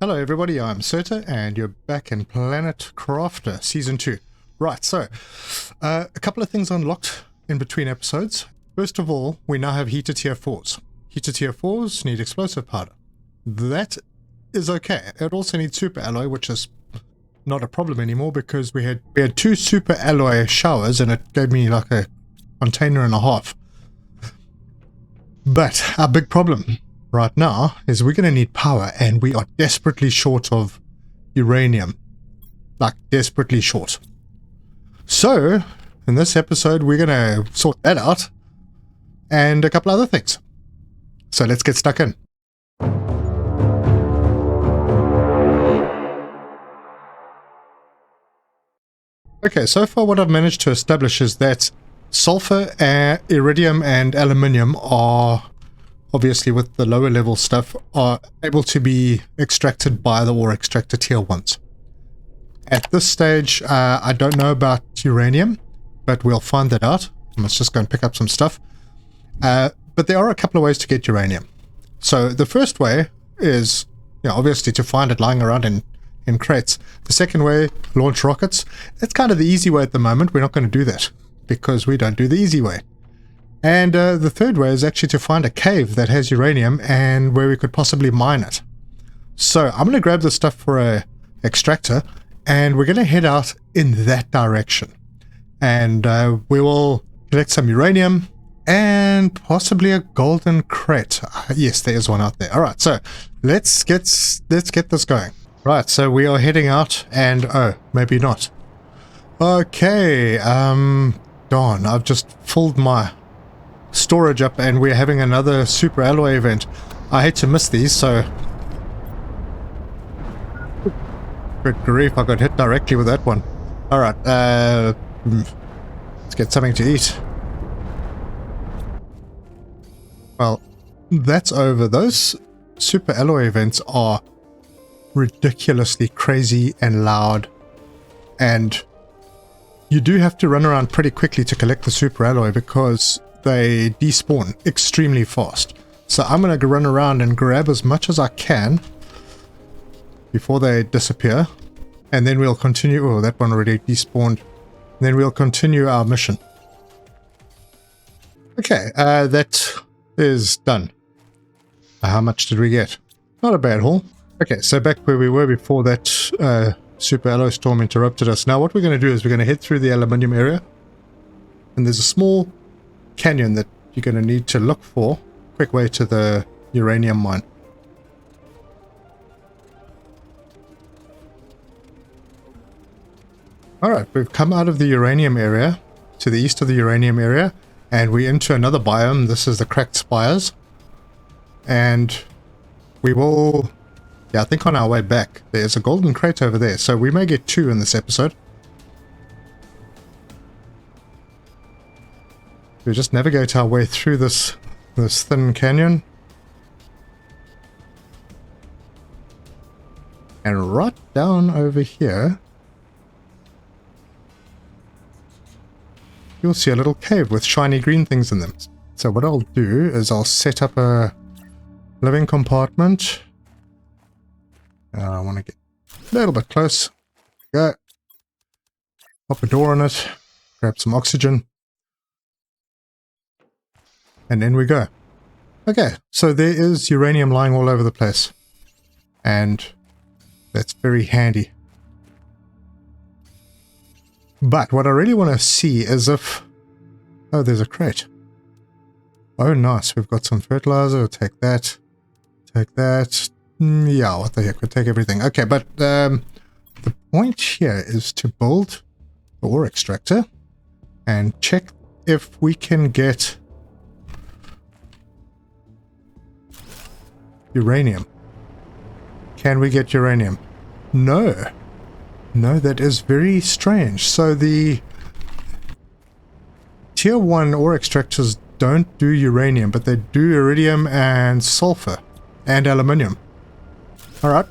Hello everybody, I'm Serta and you're back in Planet Crafter Season 2. Right, so a couple of things unlocked in between episodes. First of all, we now have heater tier 4s. Heater tier 4s need explosive powder. That is okay. It also needs super alloy, which is not a problem anymore because we had 2 super alloy showers and it gave me like a container and a half. But our big problem right now is we're going to need power and we are desperately short of uranium. Like desperately short. So in this episode we're going to sort that out and a couple other things. So let's get stuck in. Okay, so far what I've managed to establish is that sulfur, iridium and aluminium are, obviously with the lower level stuff, are able to be extracted by the ore extractor tier 1s. At this stage, I don't know about uranium, but we'll find that out. Let's just go and pick up some stuff. But there are a couple of ways to get uranium. So the first way is, obviously to find it lying around in crates. The second way, launch rockets. That's kind of the easy way at the moment. We're not going to do that because we don't do the easy way. And the third way is actually to find a cave that has uranium and where we could possibly mine it. So I'm going to grab the stuff for a extractor and we're going to head out in that direction. And we will collect some uranium and possibly a golden crate. Yes, there is one out there. All right, so let's get this going. Right, so we are heading out and oh, maybe not. Okay, darn, I've just filled my storage up and we're having another super alloy event. I hate to miss these, so good grief, I got hit directly with that one. Alright, let's get something to eat. Well, that's over. Those super alloy events are ridiculously crazy and loud, and you do have to run around pretty quickly to collect the super alloy because they despawn extremely fast. So I'm going to run around and grab as much as I can before they disappear. And then we'll continue. Oh, that one already despawned. Then we'll continue our mission. Okay, that is done. How much did we get? Not a bad haul. Okay, so back where we were before that super alloy storm interrupted us. Now what we're going to do is we're going to head through the aluminium area. And there's a small canyon that you're going to need to look for. Quick way to the uranium mine. Alright, we've come out of the uranium area to the east of the uranium area and we're into another biome. This is the cracked spiers. And we will, I think on our way back there's a golden crate over there, so we may get 2 in this episode. We just navigate our way through this thin canyon. And right down over here, you'll see a little cave with shiny green things in them. So what I'll do is I'll set up a living compartment. I want to get a little bit close. Go. Pop a door on it. Grab some oxygen. And then we go. Okay, so there is uranium lying all over the place. And that's very handy. But what I really want to see is if... Oh, there's a crate. Oh, nice. We've got some fertilizer. We'll take that. Take that. Yeah, what the heck. We'll take everything. Okay, but the point here is to build the ore extractor and check if we can get uranium. Can we get uranium? No. No, that is very strange. So the tier 1 ore extractors don't do uranium, but they do iridium and sulfur and aluminium. Alright.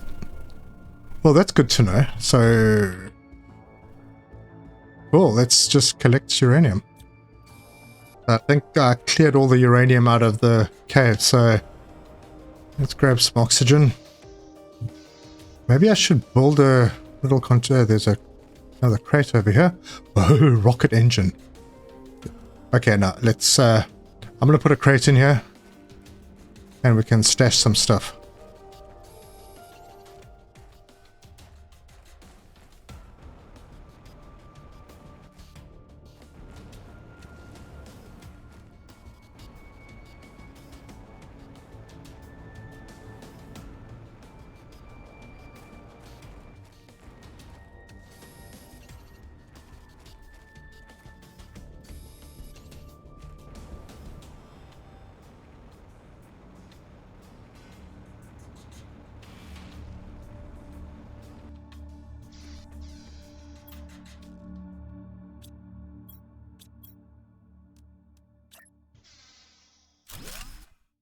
Well, that's good to know. So, cool, let's just collect uranium. I think I cleared all the uranium out of the cave, so let's grab some oxygen. Maybe I should build a little container. There's another crate over here. Oh, rocket engine. Okay, now let's... I'm going to put a crate in here. And we can stash some stuff.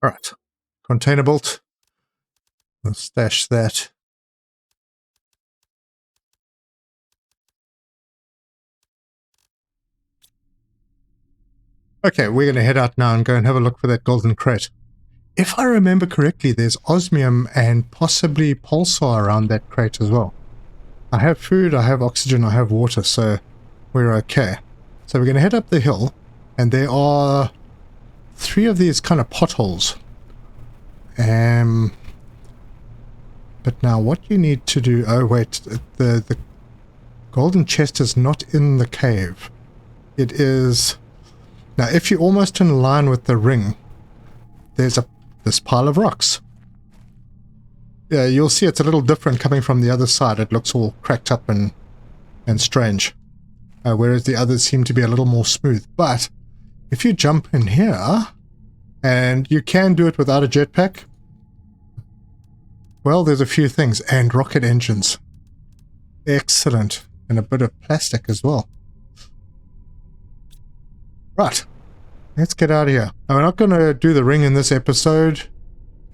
Alright, container built. We'll stash that. Okay, we're going to head out now and go and have a look for that golden crate. If I remember correctly, there's osmium and possibly pulsar around that crate as well. I have food, I have oxygen, I have water, so we're okay. So we're going to head up the hill, and there are 3 of these kind of potholes. But now what you need to do... Oh wait, the golden chest is not in the cave. It is... Now if you're almost in line with the ring, there's this pile of rocks. Yeah, you'll see it's a little different coming from the other side. It looks all cracked up and strange. Whereas the others seem to be a little more smooth. But if you jump in here, and you can do it without a jetpack, well, there's a few things. And rocket engines. Excellent. And a bit of plastic as well. Right. Let's get out of here. Now, we're not going to do the ring in this episode,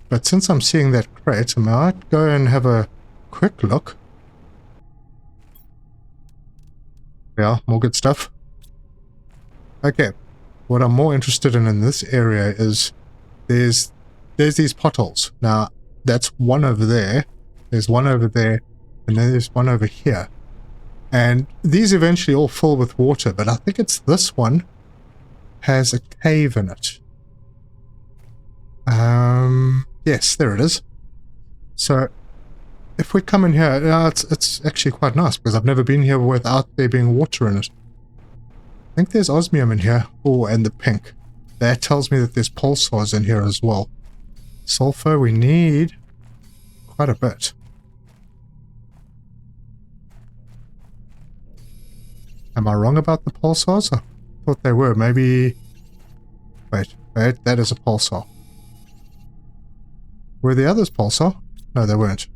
but since I'm seeing that crate, I might go and have a quick look. Yeah, more good stuff. Okay. What I'm more interested in this area is there's these potholes. Now, that's one over there. There's one over there. And then there's one over here. And these eventually all fill with water, but I think it's this one has a cave in it. Yes, there it is. So, if we come in here, it's actually quite nice, because I've never been here without there being water in it. I think there's osmium in here. Oh, and the pink. That tells me that there's pulsars in here as well. Sulfur, we need quite a bit. Am I wrong about the pulsars? I thought they were. Maybe... Wait, that is a pulsar. Were the others pulsar? No, they weren't.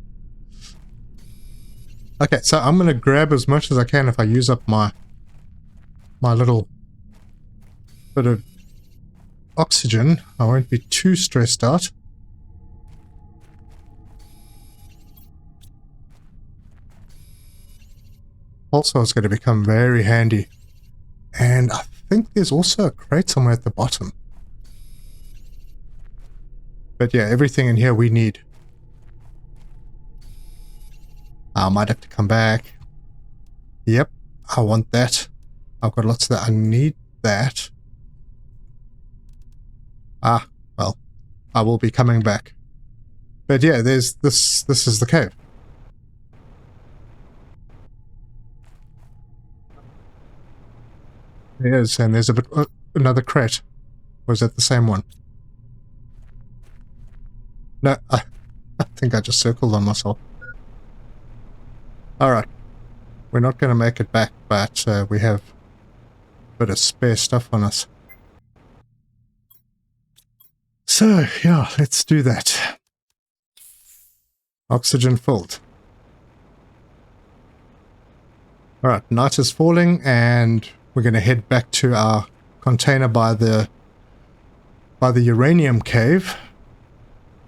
Okay, so I'm going to grab as much as I can if I use up my little bit of oxygen. I won't be too stressed out. Pulsar is going to become very handy. And I think there's also a crate somewhere at the bottom. But yeah, everything in here we need. I might have to come back. Yep, I want that. I've got lots of that. I need that. Ah, well, I will be coming back. But yeah, there's this is the cave. There is, and there's a bit another crate. Or is that the same one? No, I think I just circled on myself. Alright. We're not going to make it back, but we have a bit of spare stuff on us. So, yeah, let's do that. Oxygen filled. Alright, night is falling, and we're going to head back to our container by the uranium cave.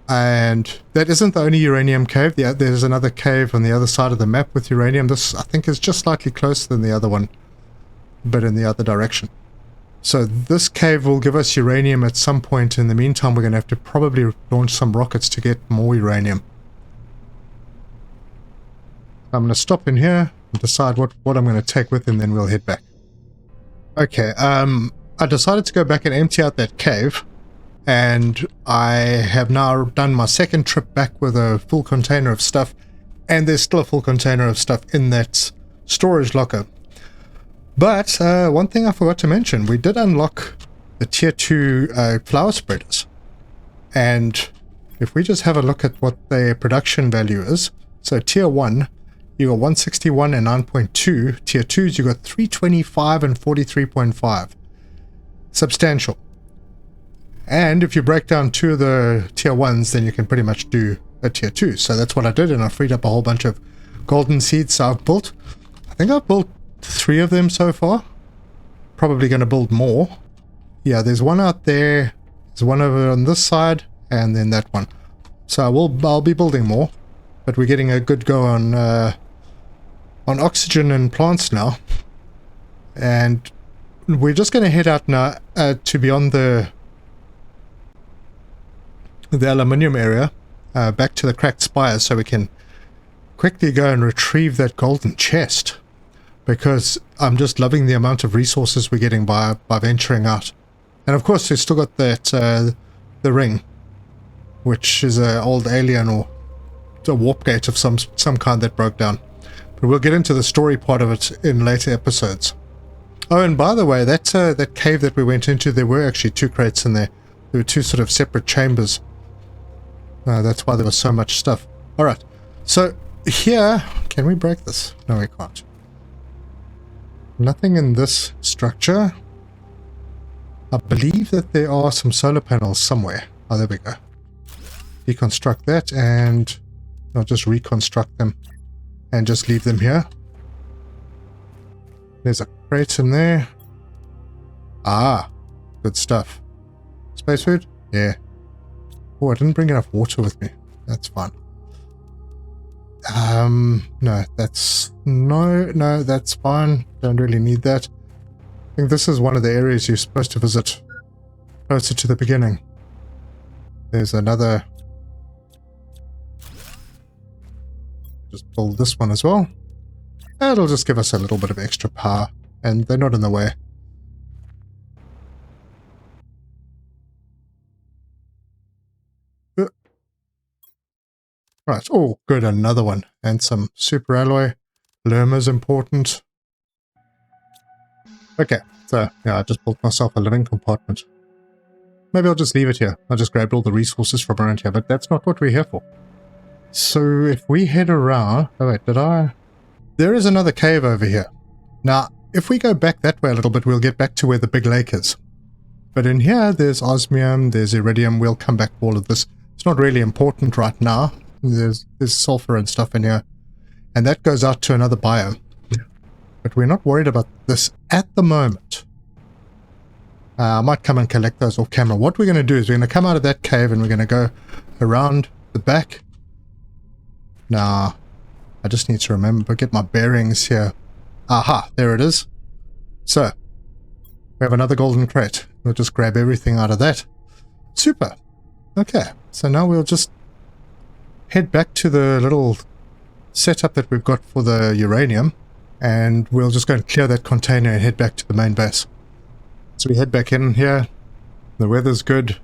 And that isn't the only uranium cave. There's another cave on the other side of the map with uranium. This, I think, is just slightly closer than the other one, but in the other direction. So this cave will give us uranium at some point. In the meantime, we're going to have to probably launch some rockets to get more uranium. I'm going to stop in here and decide what I'm going to take with, and then we'll head back. Okay, I decided to go back and empty out that cave, and I have now done my second trip back with a full container of stuff, and there's still a full container of stuff in that storage locker. But one thing I forgot to mention, we did unlock the tier 2 flower spreaders, and if we just have a look at what their production value is, so tier 1, you got 161 and 9.2. Tier 2s, you got 325 and 43.5. Substantial. And if you break down 2 of the tier 1s, then you can pretty much do a tier 2. So that's what I did, and I freed up a whole bunch of golden seeds. So I've built, I think I've built 3 of them so far. Probably going to build more. Yeah, there's one out there. There's one over on this side, and then that one. So I'll be building more. But we're getting a good go on oxygen and plants now, and we're just going to head out now to beyond the aluminium area, back to the cracked spires, so we can quickly go and retrieve that golden chest, because I'm just loving the amount of resources we're getting by venturing out. And of course we've still got that the ring, which is an old alien or a warp gate of some kind that broke down. But we'll get into the story part of it in later episodes. Oh, and by the way, that cave that we went into, there were actually 2 crates in there. There were 2 sort of separate chambers. That's why there was so much stuff. Alright, so here, can we break this? No, we can't. Nothing in this structure. I believe that there are some solar panels somewhere. Oh, there we go. Deconstruct that, and I'll just reconstruct them and just leave them here. There's a crate in there. Ah, good stuff. Space food? Yeah. Oh, I didn't bring enough water with me. That's fine. No, that's fine. Don't really need that. I think this is one of the areas you're supposed to visit closer to the beginning. There's another. Just build this one as well. It'll just give us a little bit of extra power, and they're not in the way. Right, oh good, another one. And some super alloy. Lerma's important. Okay, so yeah, I just built myself a living compartment. Maybe I'll just leave it here. I just grabbed all the resources from around here, but that's not what we're here for. So if we head around... Oh wait, did I... There is another cave over here. Now, if we go back that way a little bit, we'll get back to where the big lake is. But in here, there's osmium, there's iridium. We'll come back to all of this. It's not really important right now. There's sulfur and stuff in here. And that goes out to another biome. But we're not worried about this at the moment. I might come and collect those off camera. What we're going to do is we're going to come out of that cave and we're going to go around the back. Now, I just need to remember, get my bearings here. Aha, there it is. So, we have another golden crate. We'll just grab everything out of that. Super. Okay, so now we'll just head back to the little setup that we've got for the uranium, and we'll just go and clear that container and head back to the main base. So we head back in here. The weather's good.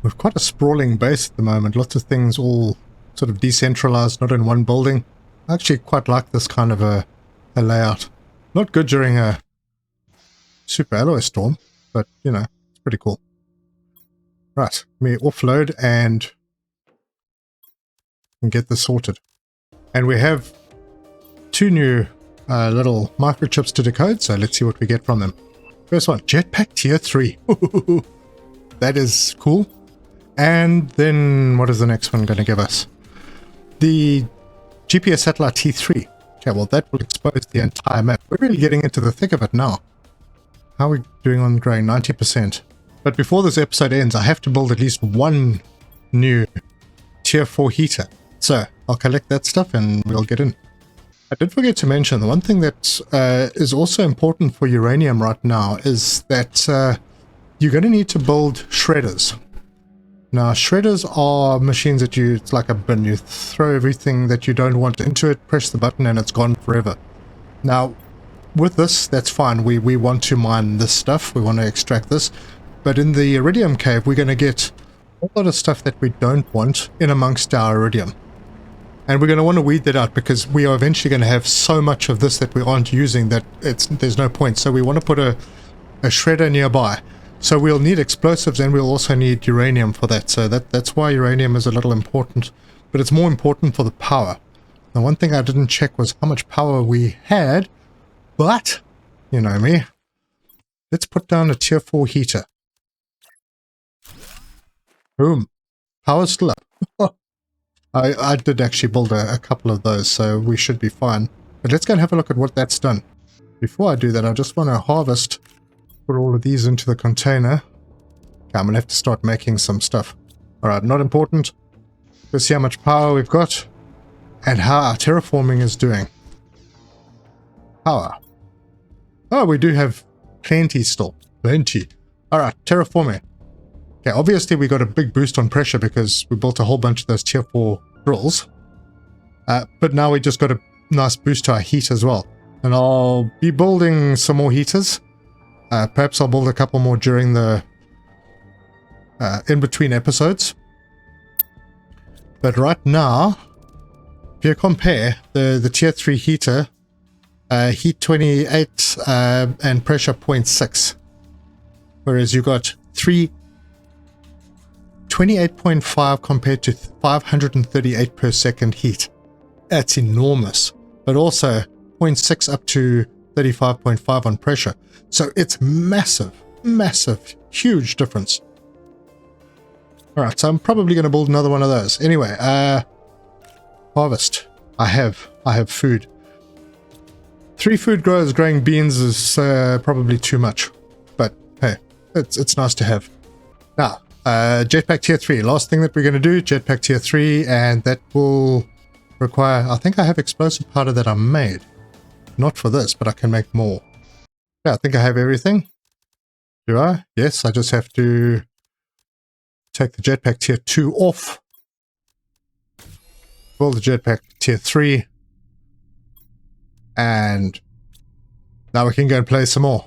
We've quite a sprawling base at the moment. Lots of things all sort of decentralized, not in one building. I actually quite like this kind of a layout. Not good during a super alloy storm, but you know, it's pretty cool. Right, let me offload and get this sorted. And we have 2 new little microchips to decode, so let's see what we get from them. First one, jetpack tier 3. That is cool. And then what is the next one going to give us? The GPS satellite T3. Okay, well that will expose the entire map. We're really getting into the thick of it now. How are we doing on growing? 90%. But before this episode ends, I have to build at least 1 new tier 4 heater. So I'll collect that stuff and we'll get in. I did forget to mention, the one thing that is also important for uranium right now is that you're going to need to build shredders. Now, shredders are machines that it's like a bin. You throw everything that you don't want into it, press the button, and it's gone forever. Now, with this, that's fine. We want to mine this stuff. We want to extract this. But in the iridium cave, we're going to get a lot of stuff that we don't want in amongst our iridium. And we're going to want to weed that out because we are eventually going to have so much of this that we aren't using that there's no point. So we want to put a shredder nearby. So we'll need explosives and we'll also need uranium for that. So that's why uranium is a little important. But it's more important for the power. Now, one thing I didn't check was how much power we had. But, you know me, let's put down a tier 4 heater. Boom. Power's still up. I did actually build a couple of those, so we should be fine. But let's go and have a look at what that's done. Before I do that, I just want to harvest, put all of these into the container. Okay, I'm going to have to start making some stuff. Alright, not important. Let's see how much power we've got and how our terraforming is doing. Power. Oh, we do have plenty still. Plenty. Alright, terraforming. Okay, obviously we got a big boost on pressure because we built a whole bunch of those tier 4 drills. But now we just got a nice boost to our heat as well. And I'll be building some more heaters. Perhaps I'll build a couple more during the in-between episodes. But right now, if you compare the tier 3 heater, heat 28 and pressure 0.6. Whereas you got 28.5 compared to 538 per second heat. That's enormous. But also 0.6 up to 35.5 on pressure. So it's massive, massive, huge difference. Alright, so I'm probably going to build another one of those. Anyway, harvest. I have food. 3 food growers growing beans is probably too much. But hey, it's nice to have. Now, jetpack tier 3. Last thing that we're going to do, jetpack tier 3, and that will require, I think I have explosive powder that I made. Not for this, but I can make more. Yeah, I think I have everything. Do I? Yes, I just have to take the jetpack tier 2 off. Build the jetpack tier 3. And now we can go and play some more.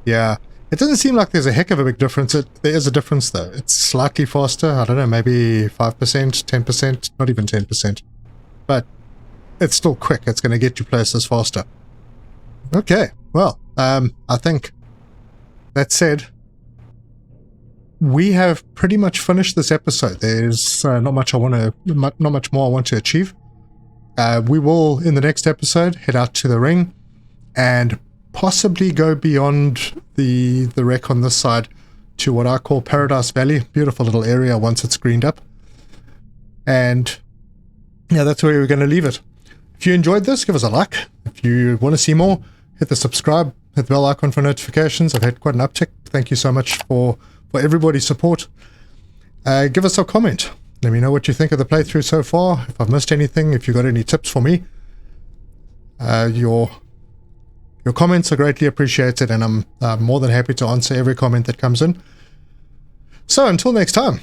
Yeah. It doesn't seem like there's a heck of a big difference. There is a difference though. It's slightly faster. I don't know, maybe 5%, 10%, not even 10%. But it's still quick. It's going to get you places faster. Okay, well, I think that said, we have pretty much finished this episode. There's not much more I want to achieve. We will, in the next episode, head out to the ring and possibly go beyond the wreck on this side to what I call Paradise Valley. Beautiful little area once it's greened up. And yeah, that's where we're going to leave it. If you enjoyed this, give us a like. If you want to see more, hit the subscribe, hit the bell icon for notifications. I've had quite an uptick. Thank you so much for everybody's support. Give us a comment. Let me know what you think of the playthrough so far. If I've missed anything, if you've got any tips for me. Your comments are greatly appreciated, and I'm more than happy to answer every comment that comes in. So until next time,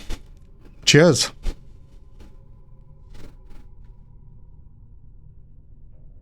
cheers.